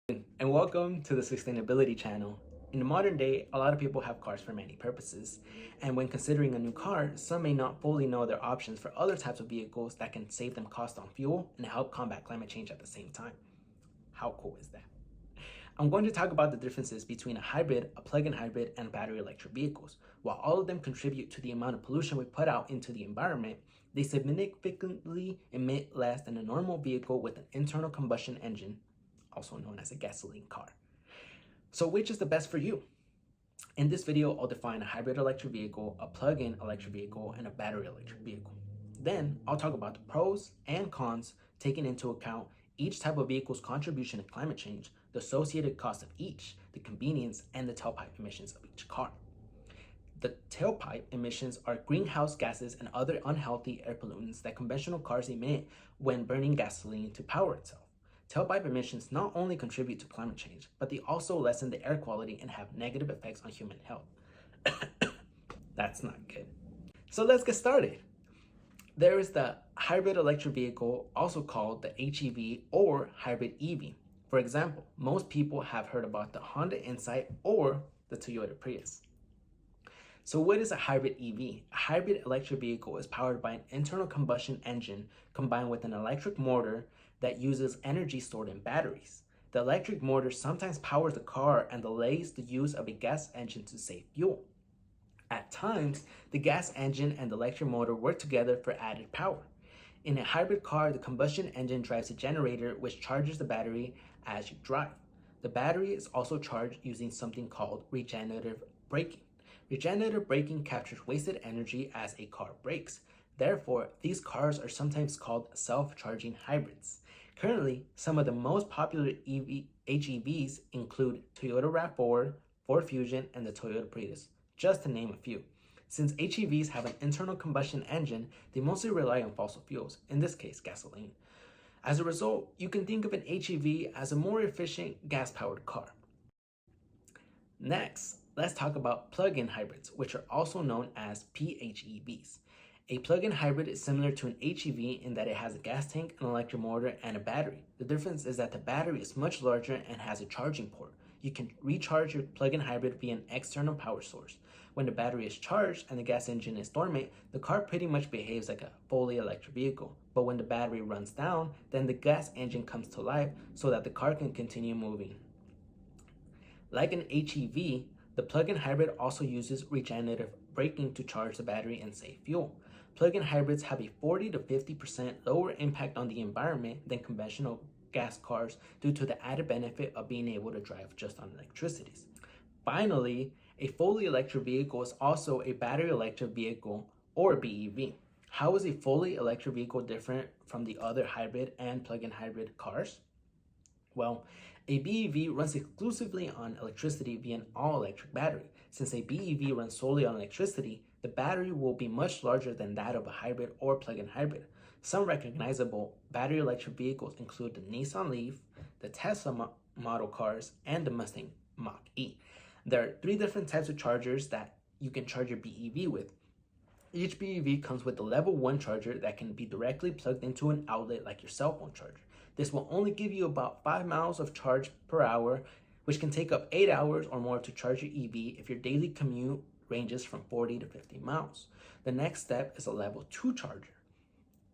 And welcome to the Sustainability Channel. In the modern day, a lot of people have cars for many purposes, and when considering a new car, some may not fully know their options for other types of vehicles that can save them cost on fuel and help combat climate change at the same time. How cool is that? I'm going to talk about the differences between a hybrid, a plug-in hybrid, and battery electric vehicles. While all of them contribute to the amount of pollution we put out into the environment, they significantly emit less than a normal vehicle with an internal combustion engine, also known as a gasoline car. So which is the best for you? In this video, I'll define a hybrid electric vehicle, a plug-in electric vehicle, and a battery electric vehicle. Then I'll talk about the pros and cons, taking into account each type of vehicle's contribution to climate change, the associated cost of each, the convenience, and the tailpipe emissions of each car. The tailpipe emissions are greenhouse gases and other unhealthy air pollutants that conventional cars emit when burning gasoline to power itself. Tailpipe emissions not only contribute to climate change, but they also lessen the air quality and have negative effects on human health. That's not good. So let's get started. There is the hybrid electric vehicle, also called the HEV or hybrid EV. For example, most people have heard about the Honda Insight or the Toyota Prius. So what is a hybrid EV? A hybrid electric vehicle is powered by an internal combustion engine combined with an electric motor that uses energy stored in batteries. The electric motor sometimes powers the car and delays the use of a gas engine to save fuel. At times, the gas engine and the electric motor work together for added power. In a hybrid car, the combustion engine drives a generator which charges the battery as you drive. The battery is also charged using something called regenerative braking. Regenerative braking captures wasted energy as a car brakes. Therefore, these cars are sometimes called self-charging hybrids. Currently, some of the most popular HEVs include Toyota RAV4, Ford Fusion, and the Toyota Prius, just to name a few. Since HEVs have an internal combustion engine, they mostly rely on fossil fuels, in this case gasoline. As a result, you can think of an HEV as a more efficient gas-powered car. Next, let's talk about plug-in hybrids, which are also known as PHEVs. A plug-in hybrid is similar to an HEV in that it has a gas tank, an electric motor, and a battery. The difference is that the battery is much larger and has a charging port. You can recharge your plug-in hybrid via an external power source. When the battery is charged and the gas engine is dormant, the car pretty much behaves like a fully electric vehicle. But when the battery runs down, then the gas engine comes to life so that the car can continue moving. Like an HEV, the plug-in hybrid also uses regenerative braking to charge the battery and save fuel. Plug-in hybrids have a 40 to 50% lower impact on the environment than conventional gas cars due to the added benefit of being able to drive just on electricity. Finally, a fully electric vehicle is also a battery electric vehicle or BEV. How is a fully electric vehicle different from the other hybrid and plug-in hybrid cars? Well, a BEV runs exclusively on electricity via an all-electric battery. Since a BEV runs solely on electricity, the battery will be much larger than that of a hybrid or plug-in hybrid. Some recognizable battery electric vehicles include the Nissan Leaf, the Tesla model cars, and the Mustang Mach-E. There are 3 different types of chargers that you can charge your BEV with. Each BEV comes with a level 1 charger that can be directly plugged into an outlet like your cell phone charger. This will only give you about 5 miles of charge per hour, which can take up 8 hours or more to charge your EV if your daily commute ranges from 40 to 50 miles. The next step is a level 2 charger,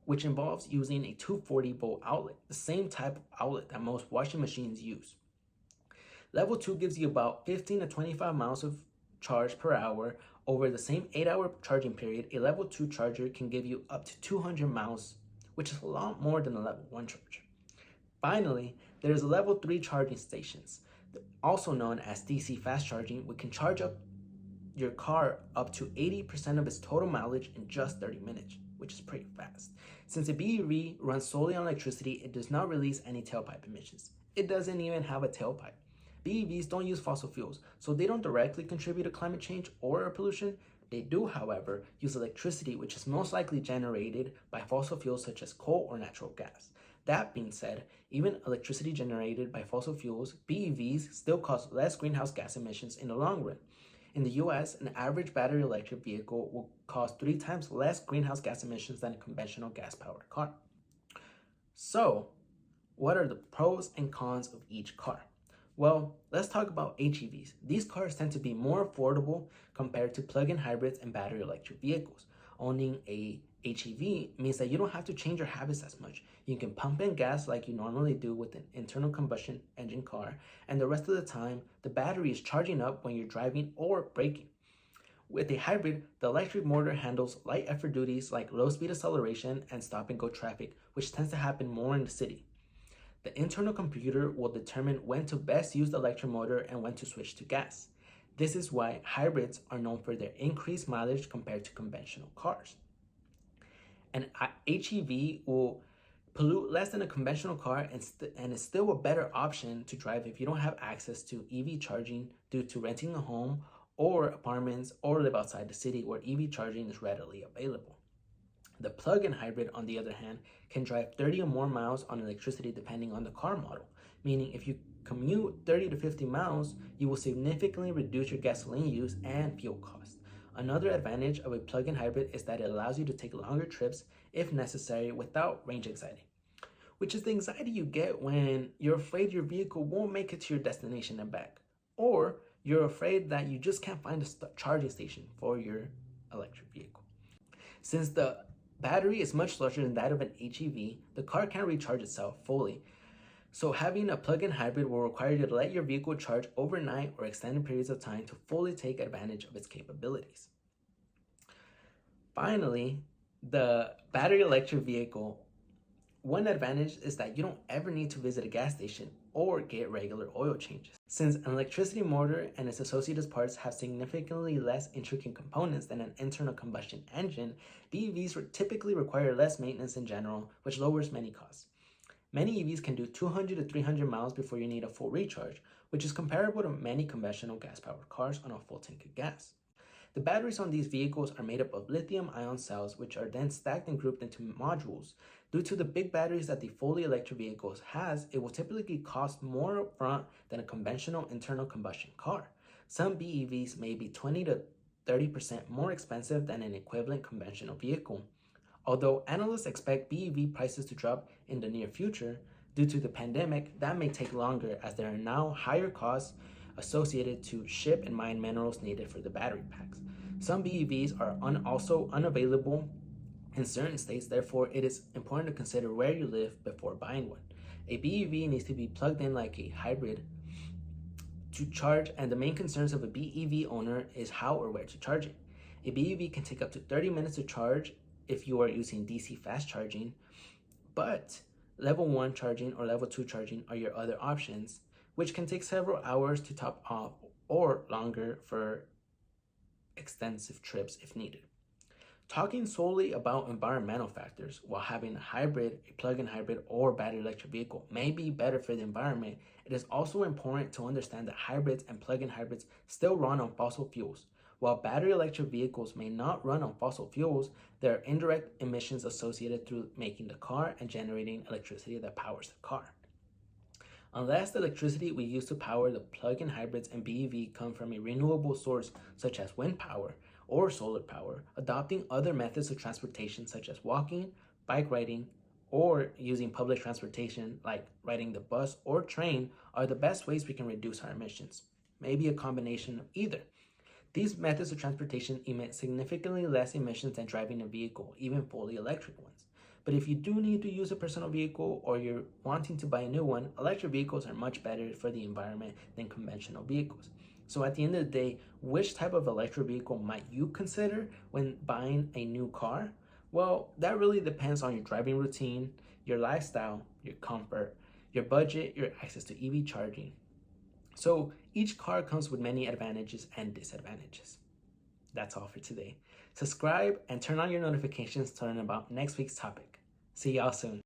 which involves using a 240 volt outlet, the same type of outlet that most washing machines use. Level 2 gives you about 15 to 25 miles of charge per hour. Over the same 8-hour charging period, a level 2 charger can give you up to 200 miles, which is a lot more than a level 1 charger. Finally, there is a level 3 charging stations, also known as DC fast charging, which can charge up your car up to 80% of its total mileage in just 30 minutes, which is pretty fast. Since a BEV runs solely on electricity, it does not release any tailpipe emissions. It doesn't even have a tailpipe. BEVs don't use fossil fuels, so they don't directly contribute to climate change or air pollution. They do, however, use electricity, which is most likely generated by fossil fuels such as coal or natural gas. That being said, even electricity generated by fossil fuels, BEVs still cause less greenhouse gas emissions in the long run. In the US, an average battery electric vehicle will cause 3 times less greenhouse gas emissions than a conventional gas-powered car. So, what are the pros and cons of each car? Well, let's talk about HEVs. These cars tend to be more affordable compared to plug-in hybrids and battery electric vehicles. Owning a HEV means that you don't have to change your habits as much. You can pump in gas like you normally do with an internal combustion engine car, and the rest of the time, the battery is charging up when you're driving or braking. With a hybrid, the electric motor handles light effort duties like low speed acceleration and stop and go traffic, which tends to happen more in the city. The internal computer will determine when to best use the electric motor and when to switch to gas. This is why hybrids are known for their increased mileage compared to conventional cars. An HEV will pollute less than a conventional car and is still a better option to drive if you don't have access to EV charging due to renting a home or apartments or live outside the city where EV charging is readily available. The plug-in hybrid, on the other hand, can drive 30 or more miles on electricity depending on the car model, meaning if you commute 30 to 50 miles, you will significantly reduce your gasoline use and fuel costs. Another advantage of a plug-in hybrid is that it allows you to take longer trips if necessary without range anxiety, which is the anxiety you get when you're afraid your vehicle won't make it to your destination and back, or you're afraid that you just can't find a charging station for your electric vehicle. Since the battery is much larger than that of an HEV, the car can't recharge itself fully. So having a plug-in hybrid will require you to let your vehicle charge overnight or extended periods of time to fully take advantage of its capabilities. Finally, the battery electric vehicle, one advantage is that you don't ever need to visit a gas station or get regular oil changes. Since an electricity motor and its associated parts have significantly less intricate components than an internal combustion engine, BEVs typically require less maintenance in general, which lowers many costs. Many EVs can do 200 to 300 miles before you need a full recharge, which is comparable to many conventional gas-powered cars on a full tank of gas. The batteries on these vehicles are made up of lithium-ion cells, which are then stacked and grouped into modules. Due to the big batteries that the fully electric vehicles has, it will typically cost more upfront than a conventional internal combustion car. Some BEVs may be 20 to 30% more expensive than an equivalent conventional vehicle. Although analysts expect BEV prices to drop in the near future, due to the pandemic, that may take longer as there are now higher costs associated to ship and mine minerals needed for the battery packs. Some BEVs are also unavailable in certain states, therefore it is important to consider where you live before buying one. A BEV needs to be plugged in like a hybrid to charge, and the main concerns of a BEV owner is how or where to charge it. A BEV can take up to 30 minutes to charge if you are using DC fast charging, but level 1 charging or level 2 charging are your other options, which can take several hours to top off or longer for extensive trips if needed. Talking solely about environmental factors while having a hybrid, a plug-in hybrid, or battery electric vehicle may be better for the environment, it is also important to understand that hybrids and plug-in hybrids still run on fossil fuels. While battery electric vehicles may not run on fossil fuels, there are indirect emissions associated through making the car and generating electricity that powers the car. Unless the electricity we use to power the plug-in hybrids and BEV come from a renewable source such as wind power or solar power, adopting other methods of transportation such as walking, bike riding, or using public transportation like riding the bus or train are the best ways we can reduce our emissions. Maybe a combination of either. These methods of transportation emit significantly less emissions than driving a vehicle, even fully electric ones. But if you do need to use a personal vehicle or you're wanting to buy a new one, electric vehicles are much better for the environment than conventional vehicles. So at the end of the day, which type of electric vehicle might you consider when buying a new car? Well, that really depends on your driving routine, your lifestyle, your comfort, your budget, your access to EV charging. So each car comes with many advantages and disadvantages. That's all for today. Subscribe and turn on your notifications to learn about next week's topic. See y'all soon.